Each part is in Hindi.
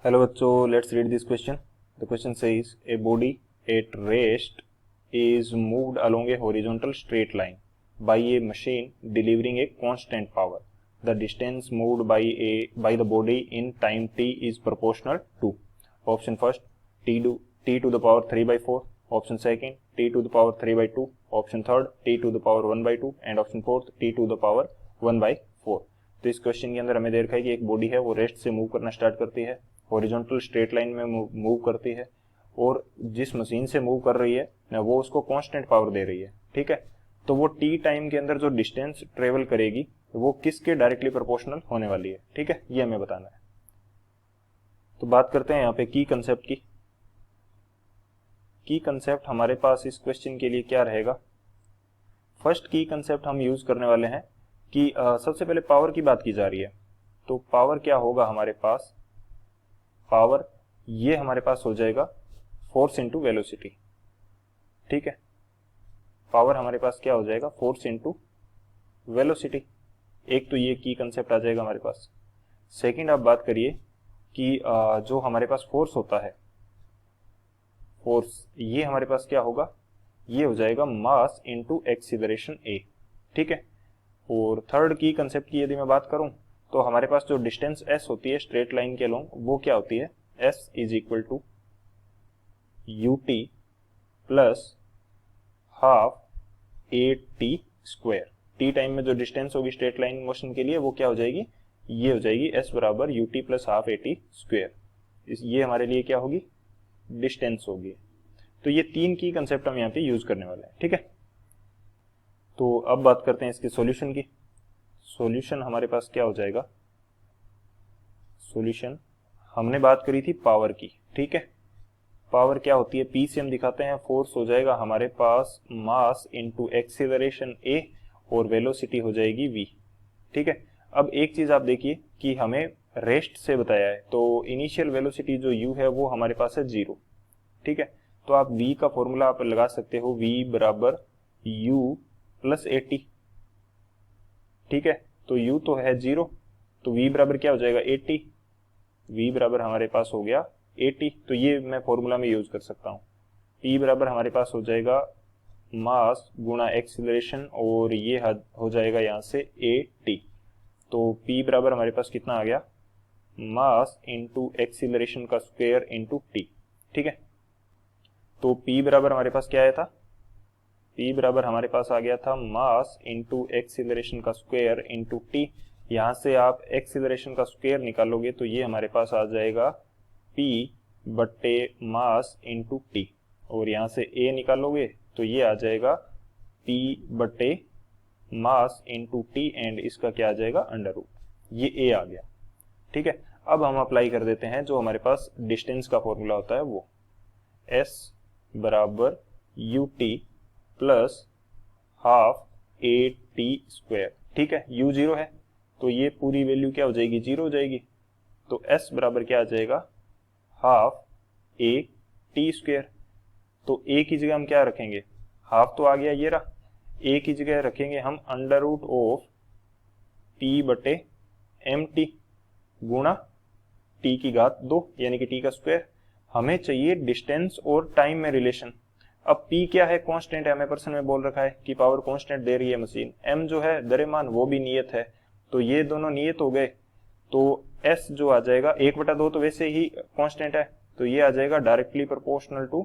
हेलो बच्चों, let's read this question. The question says a body at rest is moved along a horizontal straight line by a machine delivering a constant power. The distance moved by the body in time t is proportional to option first t to the power 3 by 4, option second t to the power 3 by 2, option third t to the power 1 by 2 and option fourth t to the power 1 by 4. तो इस क्वेश्चन के अंदर हमें दे रखा है कि एक बॉडी है वो रेस्ट से मूव करना स्टार्ट करती है, हॉरिजॉन्टल स्ट्रेट लाइन में मूव करती है और जिस मशीन से मूव कर रही है वो उसको कांस्टेंट पावर दे रही है. ठीक है, तो वो टी टाइम के अंदर जो डिस्टेंस ट्रेवल करेगी वो किसके डायरेक्टली प्रोपोर्शनल होने वाली है. ठीक है, ये हमें बताना है. तो बात करते हैं यहाँ पे की कंसेप्ट की. की कंसेप्ट हमारे पास इस क्वेश्चन के लिए क्या रहेगा. फर्स्ट की कंसेप्ट हम यूज करने वाले हैं कि सबसे पहले पावर की बात की जा रही है. तो पावर क्या होगा हमारे पास, पावर ये हमारे पास हो जाएगा फोर्स इंटू वेलोसिटी. ठीक है, पावर हमारे पास क्या हो जाएगा, फोर्स इंटू वेलोसिटी. एक तो ये की कंसेप्ट आ जाएगा हमारे पास. सेकंड आप बात करिए कि जो हमारे पास फोर्स होता है, फोर्स ये हमारे पास क्या होगा, ये हो जाएगा मास इंटू एक्सीलरेशन ए. ठीक है, और थर्ड की कंसेप्ट की यदि मैं बात करूं तो हमारे पास जो डिस्टेंस एस होती है स्ट्रेट लाइन के अलोंग वो क्या होती है, s is equal to u t plus half a t square. T time में जो डिस्टेंस होगी स्ट्रेट लाइन मोशन के लिए वो क्या हो जाएगी, ये हो जाएगी एस बराबर you t plus half a t square. ये हमारे लिए क्या होगी, डिस्टेंस होगी. तो ये तीन की कंसेप्ट हम यहाँ पे यूज करने वाले हैं. ठीक है, तो अब बात करते हैं इसके सॉल्यूशन की. सॉल्यूशन हमारे पास क्या हो जाएगा, सॉल्यूशन हमने बात करी थी पावर की. ठीक है, पावर क्या होती है, पी से हम दिखाते हैं, फोर्स हो जाएगा हमारे पास मास इंटू एक्सीलरेशन ए और वेलोसिटी हो जाएगी वी. ठीक है, अब एक चीज आप देखिए कि हमें रेस्ट से बताया है तो इनिशियल वेलोसिटी जो u है वो हमारे पास है 0. ठीक है, तो आप v का फॉर्मूला आप लगा सकते हो, v बराबर u प्लस ए टी. ठीक है, तो u तो है 0 तो v बराबर क्या हो जाएगा 80. v बराबर हमारे पास हो गया 80, तो ये मैं फॉर्मूला में यूज कर सकता हूँ. p बराबर हमारे पास हो जाएगा मास गुणा एक्सीलरेशन और ये हो जाएगा यहाँ से ए टी. तो p बराबर हमारे पास कितना आ गया, मास इंटू एक्सीलरेशन का स्क्वायर इंटू टी. ठीक है, तो p बराबर हमारे पास क्या आया था, p बराबर हमारे पास आ गया था मास इंटू एक्सीलरेशन का स्क्वायर इंटू टी. यहाँ से आप एक्सीलरेशन का स्क्वायर निकालोगे तो ये हमारे पास आ जाएगा p बट्टे मास इंटू टी, और यहाँ से a निकालोगे तो ये आ जाएगा p बट्टे मास इंटू टी एंड इसका क्या आ जाएगा अंडर रूट. ये a आ गया. ठीक है, अब हम अप्लाई कर देते हैं जो हमारे पास डिस्टेंस का फॉर्मूला होता है वो s बराबर you t plus half a t square. ठीक है, u 0 है तो ये पूरी वैल्यू क्या हो जाएगी, 0 हो जाएगी. तो s बराबर क्या आ जाएगा, हाफ ए टी स्क्वायर. तो a की जगह हम क्या रखेंगे, हाफ तो आ गया ये रहा, a की जगह रखेंगे हम अंडर रूट ऑफ टी बटे एम टी गुणा टी की घात 2 यानी कि टी का स्क्वायर. हमें चाहिए डिस्टेंस और टाइम में रिलेशन. अब p क्या है, कांस्टेंट है, हमें पर्सन में बोल रखा है कि पावर कांस्टेंट दे रही है मशीन. m जो है द्रव्यमान वो भी नियत है, तो ये दोनों नियत हो गए. तो s जो आ जाएगा 1/2 तो वैसे ही कांस्टेंट है तो ये आ जाएगा directly proportional to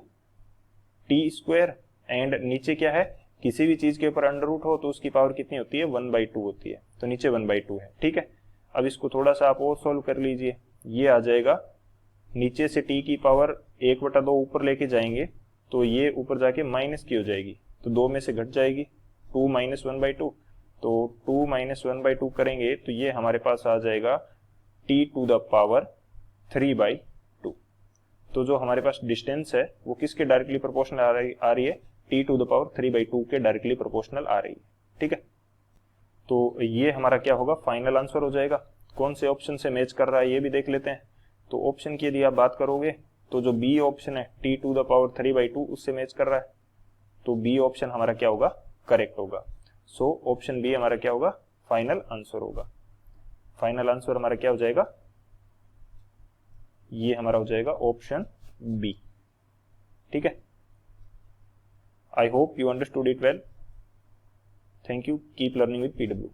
t square. And नीचे क्या है, किसी भी चीज के ऊपर अंडर रूट हो तो उसकी पावर कितनी होती है, 1/2 होती है. तो नीचे 1/2 है. ठीक है, अब इसको थोड़ा सा आप और सोल्व कर लीजिए. ये आ जाएगा नीचे से t की पावर 1/2 ऊपर लेके जाएंगे तो ये ऊपर जाके माइनस की हो जाएगी तो 2 में से घट जाएगी, 2 माइनस 1/2. तो 2 माइनस 1/2 करेंगे तो ये हमारे पास आ जाएगा t टू द पावर 3/2. तो जो हमारे पास डिस्टेंस है वो किसके डायरेक्टली प्रोपोर्शनल आ रही है, t टू द पावर 3/2 के डायरेक्टली प्रोपोर्शनल आ रही है. ठीक है, तो ये हमारा क्या होगा, फाइनल आंसर हो जाएगा. कौन से ऑप्शन से मैच कर रहा है ये भी देख लेते हैं. तो ऑप्शन की यदि आप बात करोगे तो जो बी ऑप्शन है t टू द पावर 3/2 उससे मैच कर रहा है. तो बी ऑप्शन हमारा क्या होगा, करेक्ट होगा. सो ऑप्शन बी हमारा क्या होगा, फाइनल आंसर होगा. फाइनल आंसर हमारा क्या हो जाएगा, ये हमारा हो जाएगा ऑप्शन बी। ठीक है, I hope you understood it well. Thank you, keep learning with PW.